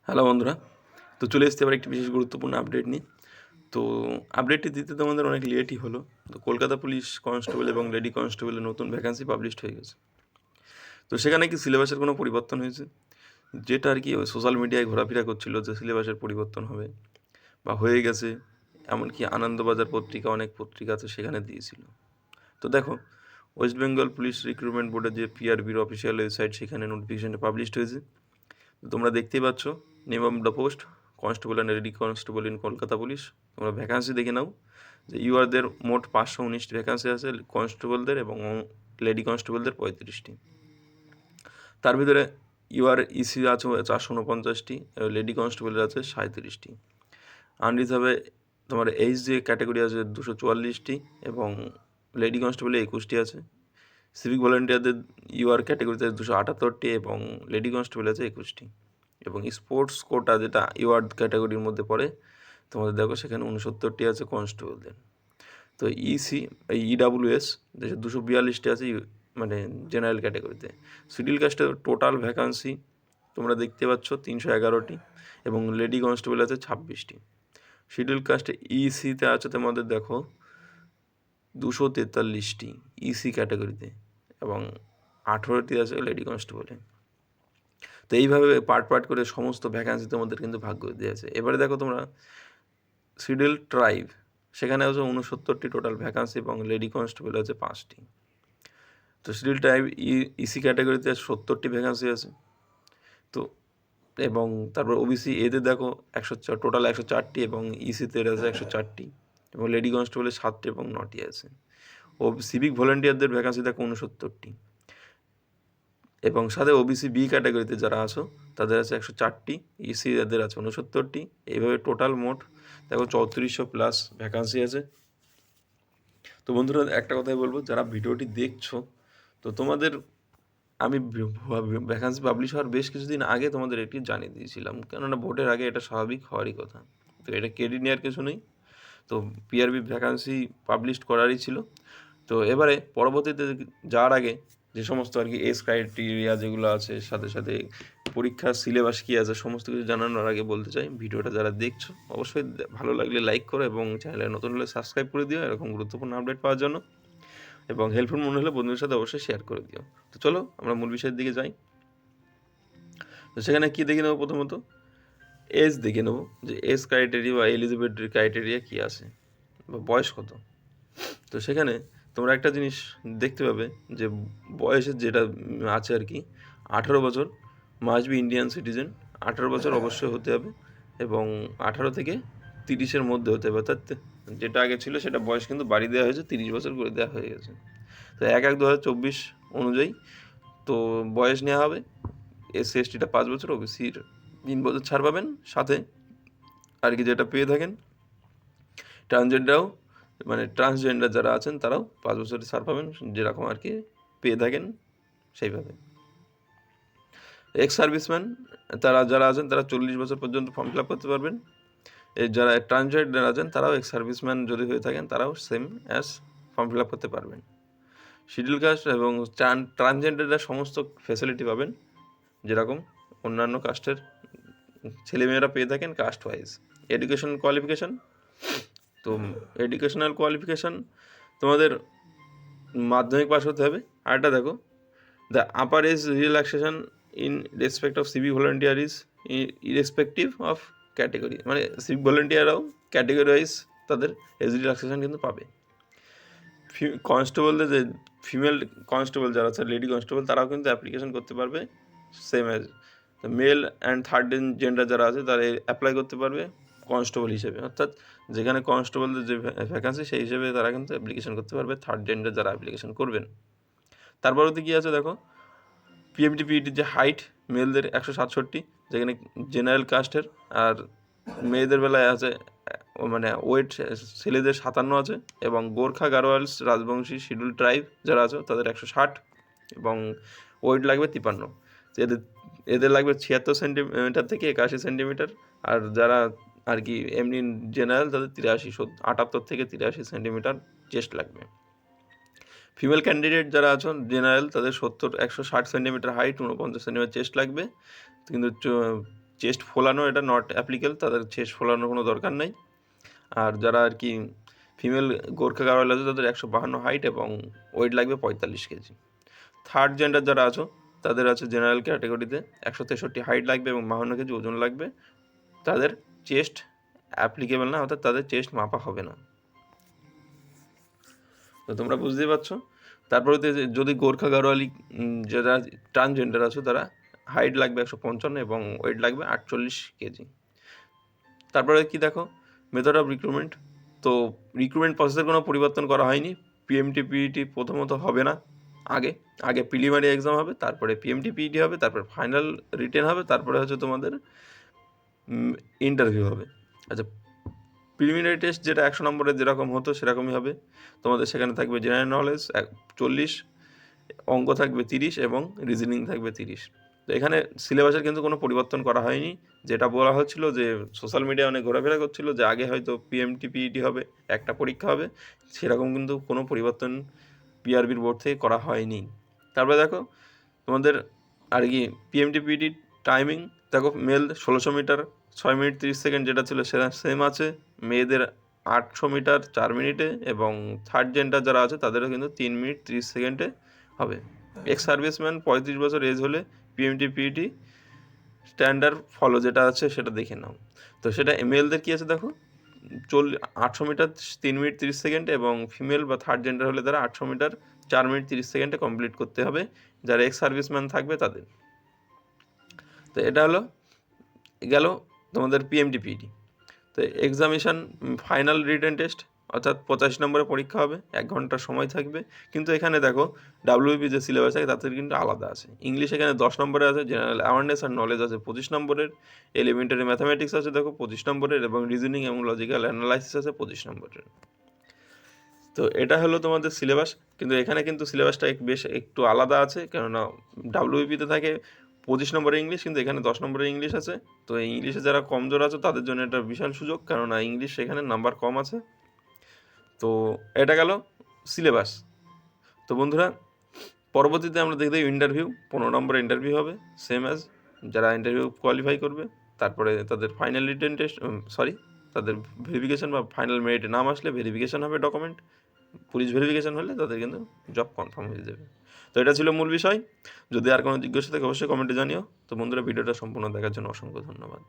Hello বন্ধুরা, তো চলে এসেছি আবার একটি বিশেষ গুরুত্বপূর্ণ আপডেট নিয়ে। তো আপডেটটি দিতে তোমাদের অনেক লেটই হলো। তো কলকাতা পুলিশ কনস্টেবল এবং লেডি কনস্টেবলের নতুন ভ্যাকান্সি পাবলিশড হয়ে গেছে। তো সেখানে কি সিলেবাসের কোনো পরিবর্তন হয়েছে, যেটা আর কি সোশ্যাল মিডিয়ায় ঘোরাফেরা করছিল যে সিলেবাসের পরিবর্তন হবে বা হয়ে গেছে। এমনকি আনন্দবাজার পত্রিকা, অনেক পত্রিকা আছে সেখানে দিয়েছিল। তো দেখো, ওয়েস্ট বেঙ্গল পুলিশ রিক্রুটমেন্ট বোর্ডের যে পিআরবির অফিসিয়াল ওয়েবসাইট, সেখানে নোটিফিকেশনটা পাবলিশড হয়েছে। তো তোমরা দেখতেই পাচ্ছ, name of the post constable and lady constable in Kolkata police. তোমরা ভ্যাকান্সি দেখে নাও যে ইউআরদের মোট 519টি ভ্যাকান্সি আছে কনস্টেবলদের, এবং লেডি কনস্টেবলদের 35টি। তার ভিতরে ইউআর ইসি আছে 449টি, লেডি কনস্টেবলের আছে 37টি। আনরিজার্ভে তোমার এইচ যে ক্যাটাগরি আছে 244টি, এবং লেডি কনস্টেবলে 21টি আছে। সিভিক ভলেন্টিয়ারদের ইউআর ক্যাটাগরিতে 278টি, এবং লেডি কনস্টেবল আছে 21টি। এবং স্পোর্টস কোটা, যেটা ইউআর ক্যাটাগরির মধ্যে পড়ে, তোমাদের দেখো সেখানে 69টি আছে কনস্টেবলদের। তো এই ইডাব্লিউএস 242টি আছে, মানে জেনারেল ক্যাটাগরিতে। শিডিউল কাস্টের টোটাল ভ্যাকান্সি তোমরা দেখতে পাচ্ছ 311টি, এবং লেডি কনস্টেবল আছে 26টি। শিডিউল কাস্টে ইসিতে আছে তোমাদের দেখো 243টি ইসি ক্যাটাগরিতে, এবং 18টি আছে লেডি কনস্টেবলে। তো এইভাবে পার্ট করে সমস্ত ভ্যাকান্সি তোমাদের কিন্তু ভাগ করে দিয়েছে। এবারে দেখো তোমরা শিডিউল ট্রাইব, সেখানে আছে 69টি টোটাল ভ্যাকান্সি, এবং লেডি কনস্টেবল আছে 5টি। তো শিডিউল ট্রাইব ইসি ক্যাটাগরিতে 70টি ভ্যাকান্সি আছে। তো এবং তারপর ওবিসি এদের দেখো 104, টোটাল 104টি, এবং ইসিতে আছে 104টি, এবং লেডি কনস্টেবলের 7টি এবং 9টি আছে। ও সিভিক ভলেন্টিয়ারদের ভ্যাকান্সি দেখো 69টি, এবং সাথে ওবিসি বি ক্যাটাগরিতে যারা আছো তাদের আছে 104টি, ইসি এদের আছে 69টি। এইভাবে টোটাল মোট দেখো 3400+ ভ্যাকান্সি আছে। তো বন্ধুরা, একটা কথাই বলবো, যারা ভিডিওটি দেখছো, তো তোমাদের আমি ভ্যাকান্সি পাবলিশ হওয়ার বেশ কিছুদিন আগে তোমাদের এটি জানিয়ে দিয়েছিলাম, কেননা ভোটের আগে এটা স্বাভাবিক হওয়ারই কথা। তো এটা ক্রেডিট নেওয়ার কিছু নেই। তো পিআরবি ভ্যাকান্সি পাবলিশ করারই ছিল। তো এবারে পরবর্তীতে যাওয়ার আগে যে সমস্ত আর কি এজ ক্রাইটেরিয়া যেগুলো আছে, সাথে সাথে পরীক্ষার সিলেবাস কী আছে, সমস্ত কিছু জানানোর আগে বলতে চাই, ভিডিওটা যারা দেখছো অবশ্যই ভালো লাগলে লাইক করো, এবং চ্যানেলে নতুন হলে সাবস্ক্রাইব করে দিও এরকম গুরুত্বপূর্ণ আপডেট পাওয়ার জন্য। এবং হেল্পফুল মনে হলে বন্ধুদের সাথে অবশ্যই শেয়ার করে দিও। তো চলো আমরা মূল বিষয়ের দিকে যাই। তো সেখানে কী দেখে নেবো, প্রথমত এজ দেখে নেবো, যে এজ ক্রাইটেরিয়া বা এলিজিবিলিটি ক্রাইটেরিয়া কী আছে, বা বয়স কত। তো সেখানে তোমরা একটা জিনিস দেখতে পাবে, যে বয়সের যেটা আছে আর কি, 18 বছর, মাস্ট বি ইন্ডিয়ান সিটিজেন। 18 বছর অবশ্যই হতে হবে, এবং 18 থেকে 30-এর মধ্যে হতে হবে। অর্থাৎ যেটা আগে ছিল সেটা বয়স কিন্তু বাড়িয়ে দেওয়া হয়েছে, 30 বছর করে দেওয়া হয়ে গেছে। তো 1/1/2024 অনুযায়ী তো বয়স নেওয়া হবে। এসসি এসটিটা 5 বছর, ওবিসির 3 বছর ছাড় পাবেন। সাথে আর কি যেটা পেয়ে থাকেন, ট্রান্সজেন্ডারও, মানে ট্রান্সজেন্ডার যারা আছেন তারাও 5 বছরের ছাড় পাবেন, যেরকম আর কি পেয়ে থাকেন সেইভাবে। এক্স সার্ভিসম্যান যারা আছেন তারা 40 বছর পর্যন্ত ফর্ম ফিল আপ করতে পারবেন। যারা ট্রান্সজেন্ডার আছেন তারাও এক্স সার্ভিসম্যান যদি হয়ে থাকেন তারাও same as form fill up করতে পারবেন। শিডিউল কাস্ট এবং ট্রান্সজেন্ডাররা সমস্ত ফ্যাসিলিটি পাবেন, যেরকম অন্যান্য কাস্টের ছেলেমেয়েরা পেয়ে থাকেন কাস্ট ওয়াইজ। এডুকেশন কোয়ালিফিকেশান, তো এডুকেশনাল কোয়ালিফিকেশান তোমাদের মাধ্যমিক পাস হতে হবে। আরেকটা দেখো, the upper age relaxation in respect of civic volunteer is irrespective of category, মানে সিভিক ভলেন্টিয়াররাও ক্যাটেগরি ওয়াইজ তাদের এজ রিল্যাক্সেশন কিন্তু পাবে। কনস্টেবলদের যে ফিমেল কনস্টেবল যারা আছে, লেডি কনস্টেবল, তারাও কিন্তু অ্যাপ্লিকেশন করতে পারবে same age. Male and third gender যারা আছে তারা অ্যাপ্লাই করতে পারবে কনস্টেবল হিসেবে, অর্থাৎ যেখানে কনস্টেবলদের যে ভ্যাকান্সি সেই হিসেবে তারা কিন্তু অ্যাপ্লিকেশন করতে পারবে, থার্ড জেন্ডার যারা অ্যাপ্লিকেশন করবেন। তারপরেতে কী আছে দেখো, পিএমটি পিইটির যে হাইট, মেলদের 167, যেখানে জেনারেল কাস্টের, আর মেয়েদের বেলায় আছে মানে ওয়েট ছেলেদের 57 আছে, এবং গোর্খা গারোয়ালস রাজবংশী শিডিউল ট্রাইব যারা আছে তাদের 160, এবং ওয়েট লাগবে 53। এদের এদের লাগবে 76 সেন্টিমিটার থেকে 81 সেন্টিমিটার, আর যারা আর কি এমনি জেনারেল তাদের 78 থেকে 83 সেন্টিমিটার চেস্ট লাগবে। ফিমেল ক্যান্ডিডেট যারা আছেন জেনারেল, তাদের 160 সেন্টিমিটার হাইট, 49 সেন্টিমিটার চেস্ট লাগবে, কিন্তু চেস্ট ফোলানো এটা নট অ্যাপ্লিকেবল, তাদের চেস্ট ফোলানোর কোনো দরকার নেই। আর যারা আর কি ফিমেল গোর্খা গাড়োয়াল আছে তাদের 152 হাইট এবং ওয়েট লাগবে 45 কেজি। থার্ড জেন্ডার যারা আছো তাদের আছে জেনারেল ক্যাটাগরিতে 163 হাইট লাগবে এবং 52 কেজি ওজন লাগবে। তাদের চেস্ট অ্যাপ্লিকেবল না, অর্থাৎ তাদের চেস্ট মাপা হবে না। তো তোমরা বুঝতেই পারছো। তারপরে যদি গোর্খা গাড়োয়ালি যারা ট্রান্সজেন্ডার আছো তারা হাইট লাগবে 155 এবং ওয়েট লাগবে 48 কেজি। তারপরে কি দেখো, মেথড অফ রিক্রুটমেন্ট। তো রিক্রুটমেন্ট প্রসেসের কোনো পরিবর্তন করা হয়নি। পিএমটি পিইটি প্রথমত হবে না, আগে প্রিলিমিনারি এক্সাম হবে, তারপরে পিএমটি পিইটি হবে, তারপরে ফাইনাল রিটেন হবে, তারপরে হচ্ছে তোমাদের ইন্টারভিউ হবে। আচ্ছা, প্রিলিমিনারি টেস্ট যেটা 100 নম্বরের যেরকম হতো সেরকমই হবে। তোমাদের সেখানে থাকবে জেনারেল নলেজ 40, অঙ্ক থাকবে 30 এবং রিজনিং থাকবে 30। তো এখানে সিলেবাসের কিন্তু কোনো পরিবর্তন করা হয়নি। যেটা বলা হচ্ছিল যে সোশ্যাল মিডিয়া অনেক ঘোরাফেরা করছিল যে আগে হয়তো পিএমটি পিইটি হবে, একটা পরীক্ষা হবে, সেরকম কিন্তু কোনো পরিবর্তন পিআরবির বোর্ড থেকে করা হয়নি। তারপরে দেখো তোমাদের আর কি পিএমটি পিইটি টাইমিং দেখো, মেল 1600 মিটার 6 মিনিট 30 সেকেন্ড যেটা ছিল সেটা সেম আছে। মেয়েদের 800 মিটার 4 মিনিটে এবং থার্ড জেন্ডার যারা আছে তাদেরও কিন্তু 3 মিনিট 30 সেকেন্ডে হবে। এক্স সার্ভিসম্যান 35 বছর এজ হলে পিএমটি পিইটি স্ট্যান্ডার্ড ফলো যেটা আছে সেটা দেখে নাও। তো সেটা মেলদের কী আছে দেখো, 800 মিটার 3 মিনিট 30 সেকেন্ডে এবং ফিমেল বা থার্ড জেন্ডার হলে তারা 800 মিটার 4 মিনিট 30 সেকেন্ডে কমপ্লিট করতে হবে যারা এক্স সার্ভিসম্যান থাকবে তাদের। তো এটা হলো গেল তোমাদের পিএমটি পিইটি। তো এক্সামিনেশান ফাইনাল রিটেন টেস্ট অর্থাৎ 85 নম্বরের পরীক্ষা হবে, 1 ঘন্টার সময় থাকবে। কিন্তু এখানে দেখো ডাব্লিউবি যে সিলেবাস আছে তাদের কিন্তু আলাদা আছে। ইংলিশ এখানে 10 নম্বরে আছে, জেনারেল অ্যাওয়ারনেস আর নলেজ আছে 25 নম্বরের, এলিমেন্টারি ম্যাথামেটিক্স আছে দেখো 25 নম্বরের এবং রিজনিং এবং লজিক্যাল অ্যানালাইসিস আছে 25 নম্বরের। তো এটা হলো তোমাদের সিলেবাস। কিন্তু এখানে কিন্তু সিলেবাসটা বেশ একটু আলাদা আছে, কেননা ডাব্লিউবিতে থাকে 25 নম্বরের ইংলিশ, কিন্তু এখানে 10 নম্বরের ইংলিশ আছে। তো এই ইংলিশে যারা কমজোর আছে তাদের জন্য এটা বিশাল সুযোগ, কেননা ইংলিশ এখানে নাম্বার কম আছে। তো এটা গেল সিলেবাস। তো বন্ধুরা, পরবর্তীতে আমরা দেখতে ইন্টারভিউ 15 নম্বরের ইন্টারভিউ হবে, সেম অ্যাজ যারা ইন্টারভিউ কোয়ালিফাই করবে। তারপরে তাদের ফাইনাল রিটেন টেস্ট, তাদের ভেরিফিকেশান বা ফাইনাল মেরিটে নাম আসলে ভেরিফিকেশান হবে ডকুমেন্ট, পুলিশ ভেরিফিকেশান হলে তাদের কিন্তু জব কনফার্ম হয়ে যাবে। তো এটা ছিল মূল বিষয়। যদি আর কোনো জিজ্ঞাসা থাকে অবশ্যই কমেন্টে জানিও। তো বন্ধুরা, ভিডিওটা সম্পূর্ণ দেখার জন্য অসংখ্য ধন্যবাদ।